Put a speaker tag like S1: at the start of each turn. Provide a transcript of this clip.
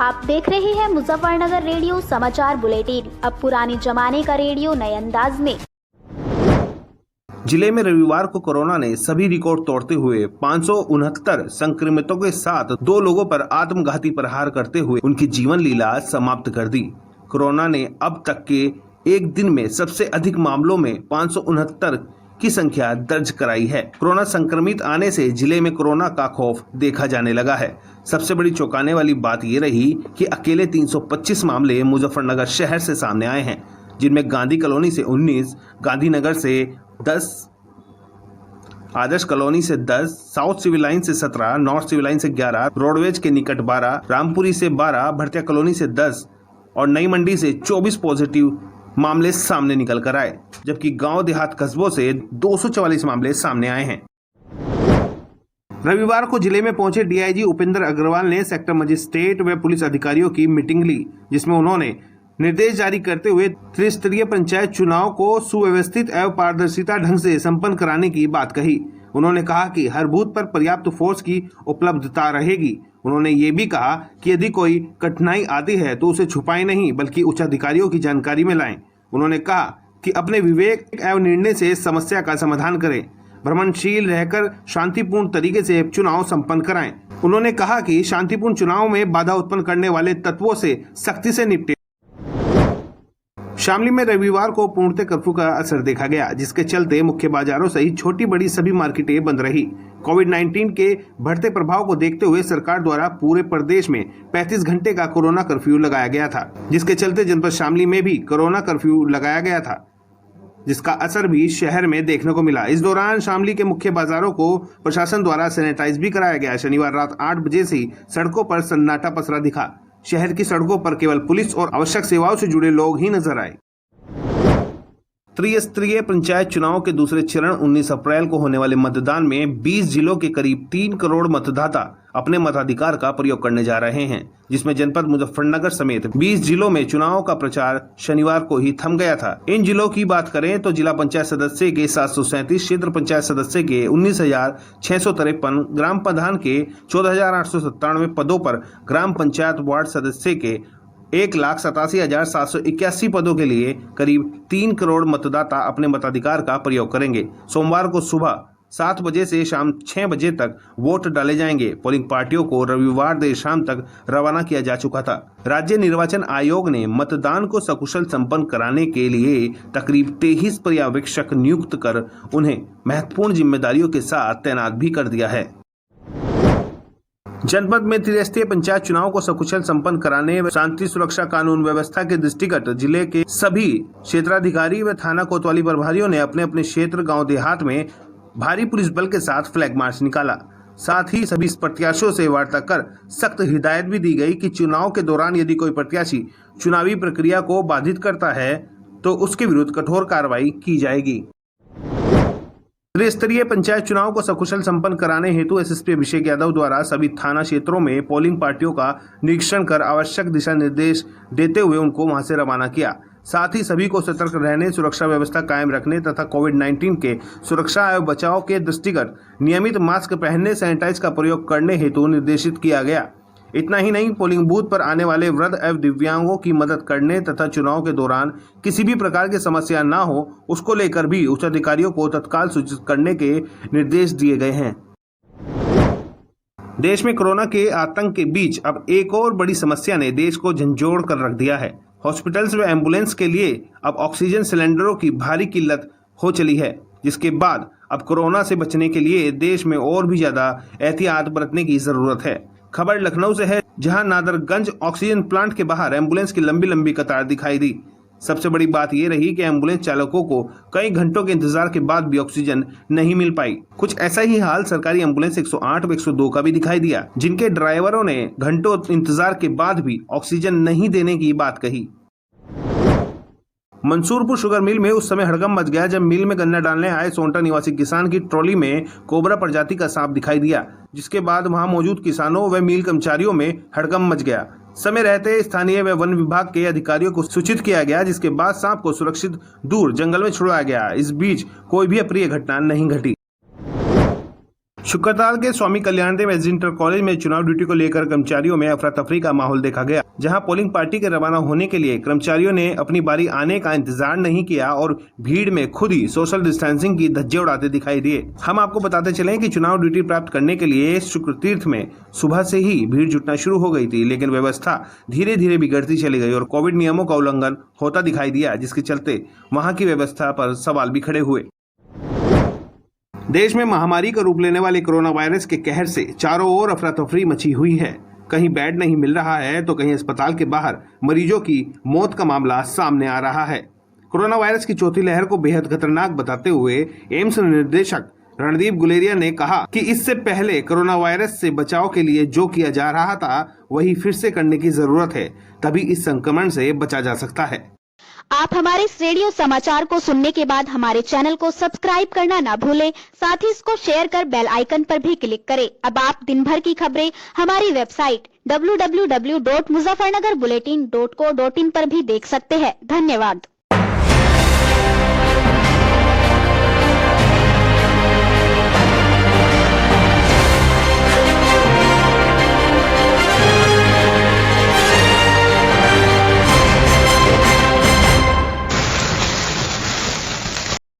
S1: आप देख रहे हैं मुजफ्फरनगर रेडियो समाचार बुलेटिन। अब पुराने जमाने का रेडियो नए अंदाज में।
S2: जिले में रविवार को कोरोना ने सभी रिकॉर्ड तोड़ते हुए 569 संक्रमितों के साथ 2 लोगों पर आत्मघाती प्रहार करते हुए उनकी जीवन लीला समाप्त कर दी। कोरोना ने अब तक के एक दिन में सबसे अधिक मामलों में 569 की संख्या दर्ज कराई है। कोरोना संक्रमित आने से जिले में कोरोना का खौफ देखा जाने लगा है। सबसे बड़ी चौंकाने वाली बात ये रही कि अकेले 325 मामले मुजफ्फरनगर शहर से सामने आए हैं, जिनमें गांधी कॉलोनी से 19, गांधीनगर से 10, आदर्श कॉलोनी से 10, साउथ सिविल लाइन से 17, नॉर्थ सिविल लाइन से 11, रोडवेज के निकट 12, रामपुरी से 12, भरतिया कॉलोनी से 10 और नई मंडी से 24 पॉजिटिव मामले सामने निकल कर आए, जबकि गांव देहात कस्बों से 244 मामले सामने आए हैं। रविवार को जिले में पहुंचे डीआईजी उपेंद्र अग्रवाल ने सेक्टर मजिस्ट्रेट व पुलिस अधिकारियों की मीटिंग ली, जिसमें उन्होंने निर्देश जारी करते हुए त्रिस्तरीय पंचायत चुनाव को सुव्यवस्थित एवं पारदर्शिता ढंग से संपन्न कराने की बात कही। उन्होंने कहा कि हर बूथ पर पर्याप्त फोर्स की उपलब्धता रहेगी। उन्होंने ये भी कहा कि यदि कोई कठिनाई आती है तो उसे छुपाएं नहीं, बल्कि उच्च अधिकारियों की जानकारी में लाएं। उन्होंने कहा कि अपने विवेक एवं निर्णय से समस्या का समाधान करें, भ्रमणशील रहकर शांतिपूर्ण तरीके से चुनाव संपन्न कराएं। उन्होंने कहा कि शांतिपूर्ण चुनाव में बाधा उत्पन्न करने वाले तत्वों से सख्ती से निपटे। शामली में रविवार को पूर्णतः कर्फ्यू का असर देखा गया, जिसके चलते मुख्य बाजारों सहित छोटी बड़ी सभी मार्केटें बंद रही। कोविड-19 के बढ़ते प्रभाव को देखते हुए सरकार द्वारा पूरे प्रदेश में 35 घंटे का कोरोना कर्फ्यू लगाया गया था, जिसके चलते जनपद शामली में भी कोरोना कर्फ्यू लगाया गया था, जिसका असर भी शहर में देखने को मिला। इस दौरान शामली के मुख्य बाजारों को प्रशासन द्वारा सैनिटाइज भी कराया गया। शनिवार रात 8 बजे से सड़कों पर सन्नाटा पसरा दिखा। शहर की सड़कों पर केवल पुलिस और आवश्यक सेवाओं से जुड़े लोग ही नजर आए। त्रिस्तरीय पंचायत चुनाव के दूसरे चरण 19 अप्रैल को होने वाले मतदान में 20 जिलों के करीब 3 करोड़ मतदाता अपने मताधिकार का प्रयोग करने जा रहे हैं, जिसमें जनपद मुजफ्फरनगर समेत 20 जिलों में चुनाव का प्रचार शनिवार को ही थम गया था। इन जिलों की बात करें तो जिला पंचायत सदस्य के 737, क्षेत्र पंचायत सदस्य के 19,653, ग्राम प्रधान के 14,897 पदों पर ग्राम पंचायत वार्ड सदस्य के 1,87,781 पदों के लिए करीब 3 करोड़ मतदाता अपने मताधिकार का प्रयोग करेंगे। सोमवार को सुबह 7 बजे से शाम 6 बजे तक वोट डाले जाएंगे। पोलिंग पार्टियों को रविवार देर शाम तक रवाना किया जा चुका था। राज्य निर्वाचन आयोग ने मतदान को सकुशल संपन्न कराने के लिए तकरीब 23 पर्यवेक्षक नियुक्त कर उन्हें महत्वपूर्ण जिम्मेदारियों के साथ तैनात भी कर दिया है। जनपद में त्रिस्तरीय पंचायत चुनाव को सकुशल संपन्न कराने व शांति सुरक्षा कानून व्यवस्था के दृष्टिगत जिले के सभी क्षेत्राधिकारी व थाना कोतवाली प्रभारियों ने अपने अपने क्षेत्र गांव देहात में भारी पुलिस बल के साथ फ्लैग मार्च निकाला। साथ ही सभी प्रत्याशियों से वार्ता कर सख्त हिदायत भी दी गई कि चुनाव के दौरान यदि कोई प्रत्याशी चुनावी प्रक्रिया को बाधित करता है तो उसके विरुद्ध कठोर कार्रवाई की जाएगी। त्रिस्तरीय पंचायत चुनाव को सकुशल संपन्न कराने हेतु एसएसपी अभिषेक यादव द्वारा सभी थाना क्षेत्रों में पोलिंग पार्टियों का निरीक्षण कर आवश्यक दिशा निर्देश देते हुए उनको वहां से रवाना किया। साथ ही सभी को सतर्क रहने, सुरक्षा व्यवस्था कायम रखने तथा कोविड-19 के सुरक्षा एवं बचाव के दृष्टिगत नियमित मास्क पहनने, सैनिटाइज का प्रयोग करने हेतु निर्देशित किया गया। इतना ही नहीं, पोलिंग बूथ पर आने वाले वृद्ध एवं दिव्यांगों की मदद करने तथा चुनाव के दौरान किसी भी प्रकार की समस्या न हो, उसको लेकर भी उच्च अधिकारियों को तत्काल सूचित करने के निर्देश दिए गए हैं। देश में कोरोना के आतंक के बीच अब एक और बड़ी समस्या ने देश को झंझोड़ कर रख दिया है। हॉस्पिटल्स व एम्बुलेंस के लिए अब ऑक्सीजन सिलेंडरों की भारी किल्लत हो चली है, जिसके बाद अब कोरोना से बचने के लिए देश में और भी ज्यादा एहतियात बरतने की जरूरत है। खबर लखनऊ से है, जहां नादरगंज ऑक्सीजन प्लांट के बाहर एम्बुलेंस की लंबी लंबी कतार दिखाई दी। सबसे बड़ी बात यह रही कि एम्बुलेंस चालकों को कई घंटों के इंतजार के बाद भी ऑक्सीजन नहीं मिल पाई। कुछ ऐसा ही हाल सरकारी एम्बुलेंस 108 व 102 का भी दिखाई दिया, जिनके ड्राइवरों ने घंटों इंतजार के बाद भी ऑक्सीजन नहीं देने की बात कही। मंसूरपुर शुगर मिल में उस समय हड़कंप मच गया जब मिल में गन्ना डालने आए सोनटा निवासी किसान की ट्रॉली में कोबरा प्रजाति का सांप दिखाई दिया, जिसके बाद वहां मौजूद किसानों व मिल कर्मचारियों में हड़कंप मच गया। समय रहते स्थानीय व वन विभाग के अधिकारियों को सूचित किया गया, जिसके बाद सांप को सुरक्षित दूर जंगल में छुड़ाया गया। इस बीच कोई भी अप्रिय घटना नहीं घटी। शुक्रवार के स्वामी कल्याण देव एस इंटर कॉलेज में चुनाव ड्यूटी को लेकर कर्मचारियों में अफरा तफरी का माहौल देखा गया, जहां पोलिंग पार्टी के रवाना होने के लिए कर्मचारियों ने अपनी बारी आने का इंतजार नहीं किया और भीड़ में खुद ही सोशल डिस्टेंसिंग की धज्जे उड़ाते दिखाई दिए। हम आपको बताते चले कि चुनाव ड्यूटी प्राप्त करने के लिए शुक्र तीर्थ में सुबह से ही भीड़ जुटना शुरू हो गई थी, लेकिन व्यवस्था धीरे धीरे बिगड़ती चली गई और कोविड नियमों का उल्लंघन होता दिखाई दिया, जिसके चलते वहां की व्यवस्था पर सवाल भी खड़े हुए। देश में महामारी का रूप लेने वाले कोरोना वायरस के कहर से चारों ओर अफरा तफरी मची हुई है। कहीं बेड नहीं मिल रहा है तो कहीं अस्पताल के बाहर मरीजों की मौत का मामला सामने आ रहा है। कोरोना वायरस की चौथी लहर को बेहद खतरनाक बताते हुए एम्स निर्देशक रणदीप गुलेरिया ने कहा कि इससे पहले कोरोना वायरस से बचाव के लिए जो किया जा रहा था वही फिर से करने की जरूरत है, तभी इस संक्रमण से बचा जा सकता है।
S1: आप हमारे इस रेडियो समाचार को सुनने के बाद हमारे चैनल को सब्सक्राइब करना ना भूलें, साथ ही इसको शेयर कर बेल आइकन पर भी क्लिक करें। अब आप दिन भर की खबरें हमारी वेबसाइट www.muzaffarnagarBulletin.co.in पर भी देख सकते हैं। धन्यवाद।